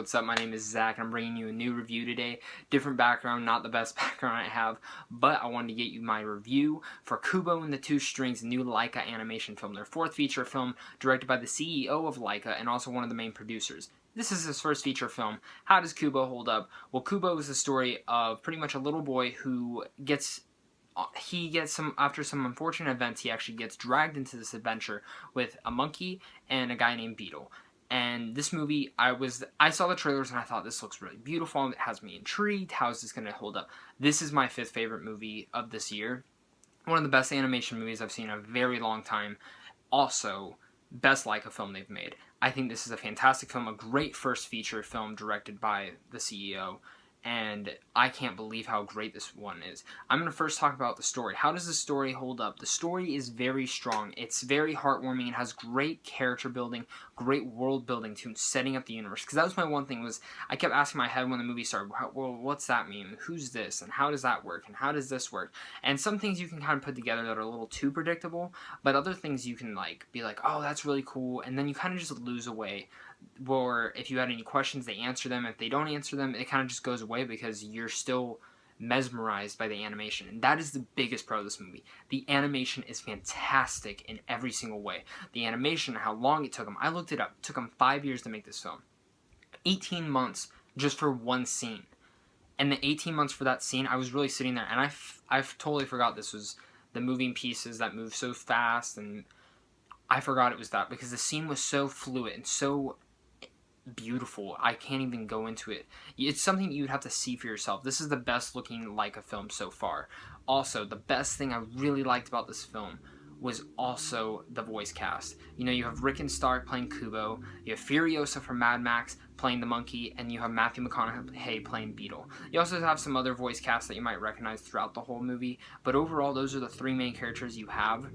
what's up? My name is Zach, and I'm bringing you a new review today. Different background, not the best background I have, but I wanted to get you my review for Kubo and the Two Strings, new Laika animation film, their fourth feature film, directed by the CEO of Laika and also one of the main producers. This is his first feature film. How does Kubo hold up? Well, Kubo is the story of pretty much a little boy who after some unfortunate events, he actually gets dragged into this adventure with a monkey and a guy named Beetle. And this movie, I saw the trailers and I thought, this looks really beautiful. It has me intrigued. How is this going to hold up? This is my fifth favorite movie of this year. One of the best animation movies I've seen in a very long time. Also, best Laika film they've made. I think this is a fantastic film, a great first feature film directed by the CEO. And I can't believe how great this one is. I'm going to first talk about the story. How does the story hold up? The story is very strong. It's very heartwarming. It has great character building, great world building to setting up the universe. Because that was my one thing, was I kept asking my head when the movie started, well, what's that mean? Who's this? And how does that work? And how does this work? And some things you can kind of put together that are a little too predictable, but other things you can be like, oh, that's really cool. And then you kind of just lose away. Or if you had any questions, they answer them. If they don't answer them, it kind of just goes away because you're still mesmerized by the animation. And that is the biggest pro of this movie. The animation is fantastic in every single way. The animation, how long it took them. I looked it up. It took them 5 years to make this film. 18 months just for one scene. And the 18 months for that scene, I was really sitting there. And I totally forgot this was the moving pieces that move so fast. And I forgot it was that because the scene was so fluid and so beautiful. I can't even go into it. It's something you'd have to see for yourself. This is the best looking Laika film so far. Also, the best thing I really liked about this film was also the voice cast. You know, you have Rick and Stark playing Kubo, you have Furiosa from Mad Max playing the monkey, and you have Matthew McConaughey playing Beetle. You also have some other voice casts that you might recognize throughout the whole movie, but overall, those are the three main characters you have.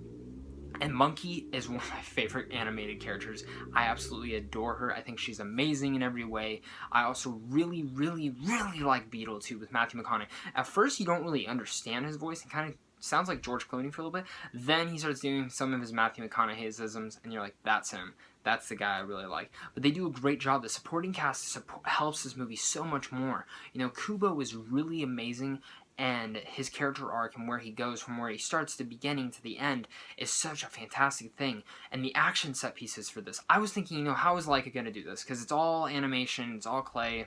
And Monkey is one of my favorite animated characters. I absolutely adore her. I think she's amazing in every way. I also really, really, really like Beetle, too, with Matthew McConaughey. At first, you don't really understand his voice. It kind of sounds like George Clooney for a little bit. Then he starts doing some of his Matthew McConaughey-isms, and you're like, that's him. That's the guy I really like. But they do a great job. The supporting cast helps this movie so much more. You know, Kubo is really amazing, and his character arc and where he goes from where he starts to beginning to the end is such a fantastic thing. And the action set pieces for this, I was thinking, you know, how is Laika going to do this? Because it's all animation, it's all clay,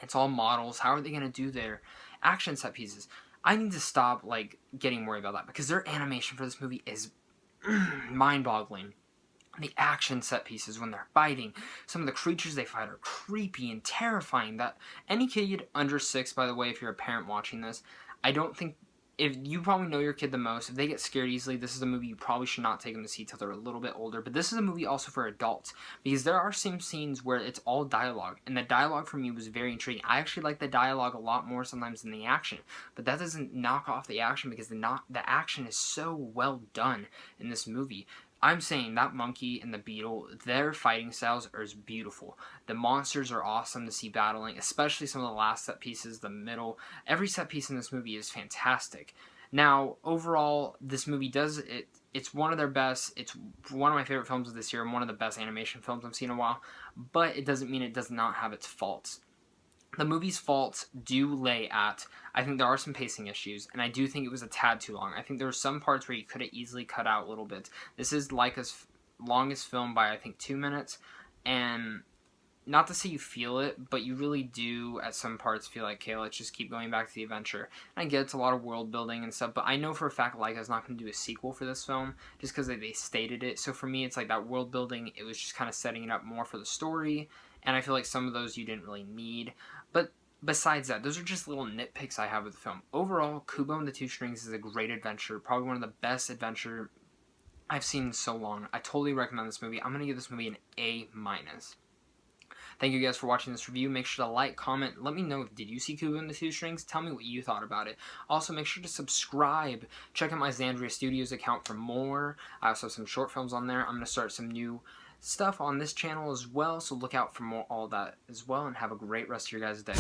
it's all models. How are they going to do their action set pieces? I need to stop, getting worried about that, because their animation for this movie is mind-boggling. The action set pieces when they're fighting, some of the creatures they fight are creepy and terrifying. That any kid under 6, by the way, if you're a parent watching this, I don't think, if you probably know your kid the most, if they get scared easily, this is a movie you probably should not take them to see till they're a little bit older. But this is a movie also for adults, because there are some scenes where it's all dialogue, and the dialogue for me was very intriguing. I actually like the dialogue a lot more sometimes than the action, but that doesn't knock off the action, because the action is so well done in this movie. I'm saying that monkey and the beetle, their fighting styles are beautiful. The monsters are awesome to see battling, especially some of the last set pieces, the middle. Every set piece in this movie is fantastic. Now, overall, this movie it's one of their best. It's one of my favorite films of this year and one of the best animation films I've seen in a while, but it doesn't mean it does not have its faults. The movie's faults do lay at, I think there are some pacing issues, and I do think it was a tad too long. I think there were some parts where you could have easily cut out a little bit. This is Laika's longest film by, I think, 2 minutes, and not to say you feel it, but you really do at some parts feel like, okay, let's just keep going back to the adventure. And I get it's a lot of world building and stuff, but I know for a fact Laika's not going to do a sequel for this film, just because they stated it. So for me, it's like that world building, it was just kind of setting it up more for the story, and I feel like some of those you didn't really need. But besides that, those are just little nitpicks I have with the film. Overall, Kubo and the Two Strings is a great adventure, probably one of the best adventure I've seen in so long. I totally recommend this movie. I'm going to give this movie an A-. Thank you guys for watching this review. Make sure to like, comment, let me know, did you see Kubo and the Two Strings? Tell me what you thought about it. Also, make sure to subscribe. Check out my Zandria Studios account for more. I also have some short films on there. I'm going to start some new stuff on this channel as well, so look out for more all that as well, and have a great rest of your guys' day.